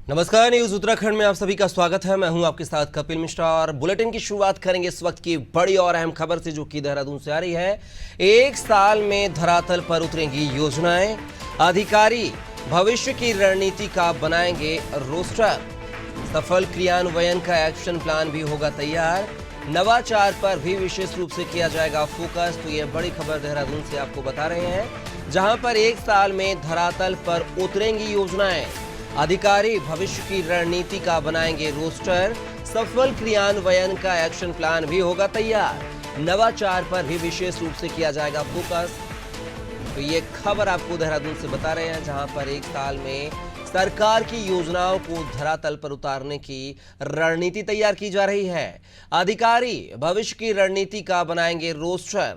नमस्कार, न्यूज उत्तराखंड में आप सभी का स्वागत है। मैं हूं आपके साथ कपिल मिश्रा और बुलेटिन की शुरुआत करेंगे इस वक्त की बड़ी और अहम खबर से, जो कि देहरादून से आ रही है। एक साल में धरातल पर उतरेंगी योजनाएं, अधिकारी भविष्य की रणनीति का बनाएंगे रोस्टर, सफल क्रियान्वयन का एक्शन प्लान भी होगा तैयार, नवाचार पर भी विशेष रूप से किया जाएगा फोकस। तो ये बड़ी खबर देहरादून से आपको बता रहे हैं, जहां पर एक साल में धरातल पर उतरेंगी योजनाएं, अधिकारी भविष्य की रणनीति का बनाएंगे रोस्टर, सफल क्रियान्वयन का एक्शन प्लान भी होगा तैयार, नवाचार पर भी विशेष रूप से किया जाएगा फोकस। तो ये खबर आपको देहरादून से बता रहे हैं, जहां पर एक साल में सरकार की योजनाओं को धरातल पर उतारने की रणनीति तैयार की जा रही है। अधिकारी भविष्य की रणनीति का बनाएंगे रोस्टर,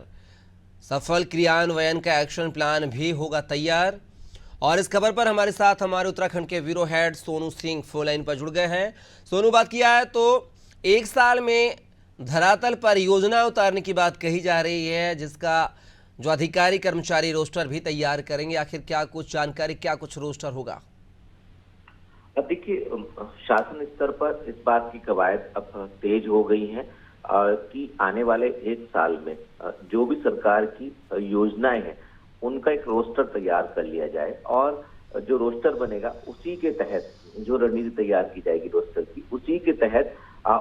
सफल क्रियान्वयन का एक्शन प्लान भी होगा तैयार। और इस खबर पर हमारे साथ हमारे उत्तराखंड के bureau head Sonu Singh phone line पर जुड़ गए हैं। सोनू, बात किया है तो एक साल में धरातल पर योजना उतारने की बात कही जा रही है, जिसका जो अधिकारी कर्मचारी रोस्टर भी तैयार करेंगे। आखिर क्या कुछ जानकारी, क्या कुछ रोस्टर होगा? अब देखिए, शासन स्तर पर इस बात की कवायद अब तेज हो गई है कि आने वाले एक साल में जो भी सरकार की योजनाएं हैं उनका एक रोस्टर तैयार कर लिया जाए, और जो रोस्टर बनेगा उसी के तहत जो रणनीति तैयार की जाएगी रोस्टर की, उसी के तहत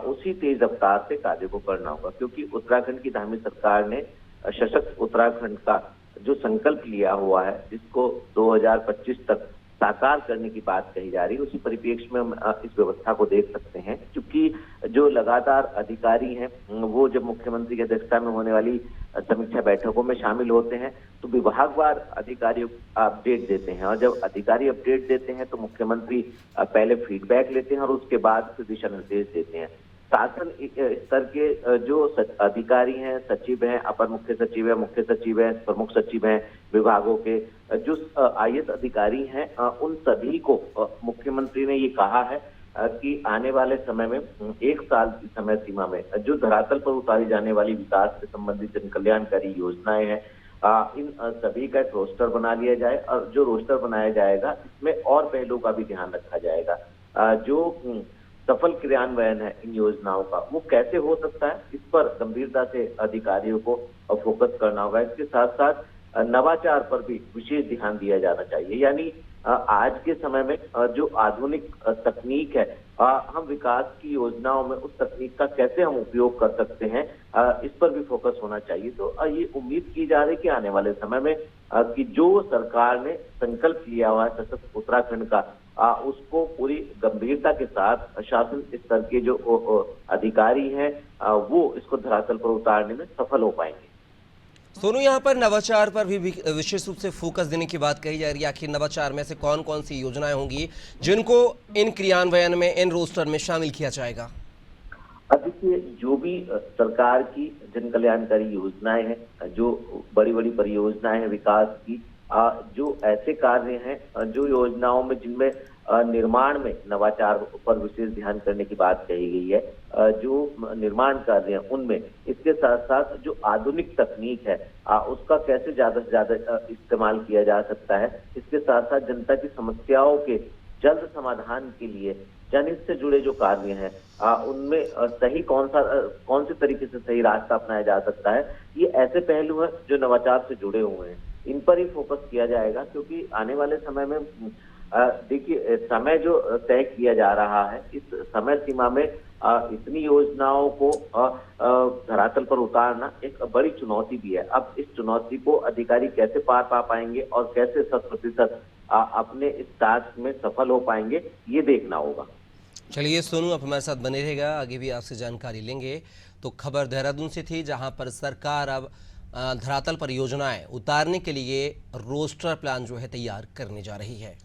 उसी तेज रफ्तार से कार्य को करना होगा। क्योंकि उत्तराखंड की धामी सरकार ने सशक्त उत्तराखंड का जो संकल्प लिया हुआ है, जिसको 2025 तक साकार करने की बात कही जा रही है, उसी परिप्रेक्ष्य में हम इस व्यवस्था को देख सकते हैं। क्योंकि जो लगातार अधिकारी हैं वो जब मुख्यमंत्री की अध्यक्षता में होने वाली समीक्षा बैठकों में शामिल होते हैं तो विभागवार अधिकारियों अपडेट देते हैं, और जब अधिकारी अपडेट देते हैं तो मुख्यमंत्री पहले फीडबैक लेते हैं और उसके बाद फिर दिशा निर्देश देते हैं। शासन स्तर के जो अधिकारी हैं, सचिव हैं, अपर मुख्य सचिव है, मुख्य सचिव है, प्रमुख सचिव हैं विभागों के, जो आईएएस अधिकारी हैं, उन सभी को मुख्यमंत्री ने ये कहा है कि आने वाले समय में एक साल की समय सीमा में जो धरातल पर उतारी जाने वाली विकास से संबंधित जन कल्याणकारी योजनाएं हैं, इन सभी का एक रोस्टर बना लिया जाए। और जो रोस्टर बनाया जाएगा इसमें और पहलुओं का भी ध्यान रखा जाएगा। जो सफल क्रियान्वयन है इन योजनाओं का, वो कैसे हो सकता है, इस पर गंभीरता से अधिकारियों को फोकस करना होगा। इसके साथ साथ नवाचार पर भी विशेष ध्यान दिया जाना चाहिए। यानी आज के समय में जो आधुनिक तकनीक है, हम विकास की योजनाओं में उस तकनीक का कैसे हम उपयोग कर सकते हैं, इस पर भी फोकस होना चाहिए। तो ये उम्मीद की जा रही है कि आने वाले समय में कि जो सरकार ने संकल्प लिया हुआ है सशक्त उत्तराखंड का, उसको पूरी गंभीरता के साथ शासन स्तर के जो अधिकारी हैं वो इसको धरातल पर उतारने में सफल हो पाएंगे। सोनू, यहाँ पर नवाचार पर भी विशेष रूप से फोकस देने की बात कही जा रही है। आखिर नवाचार में से कौन कौन सी योजनाएं होंगी जिनको इन क्रियान्वयन में, इन रोस्टर में शामिल किया जाएगा? अब देखिए, जो भी सरकार की जन कल्याणकारी योजनाएं हैं, जो बड़ी बड़ी परियोजनाएं हैं विकास की, जो ऐसे कार्य हैं जो योजनाओं में जिनमें निर्माण में नवाचार पर विशेष ध्यान करने की बात कही गई है, जो निर्माण कार्य हैं उनमें, इसके साथ साथ जो आधुनिक तकनीक है उसका कैसे ज्यादा से ज्यादा इस्तेमाल किया जा सकता है, इसके साथ साथ जनता की समस्याओं के जल्द समाधान के लिए जनहित से जुड़े जो कार्य हैं उनमें सही कौन से तरीके से सही रास्ता अपनाया जा सकता है, ये ऐसे पहलू हैं जो नवाचार से जुड़े हुए हैं। इन पर ही फोकस किया जाएगा। क्योंकि आने वाले समय में देखिए, समय जो तय किया जा रहा है, इस समय सीमा में इतनी योजनाओं को धरातल पर उतारना एक बड़ी चुनौती भी है। अब इस चुनौती को अधिकारी कैसे पार पा पाएंगे और कैसे 100% अपने इस टास्क में सफल हो पाएंगे, ये देखना होगा। चलिए सोनू, आप हमारे साथ बने रहेगा, आगे भी आपसे जानकारी लेंगे। तो खबर देहरादून से थी, जहां पर सरकार अब धरातल पर योजनाएं उतारने के लिए रोस्टर प्लान जो है तैयार करने जा रही है।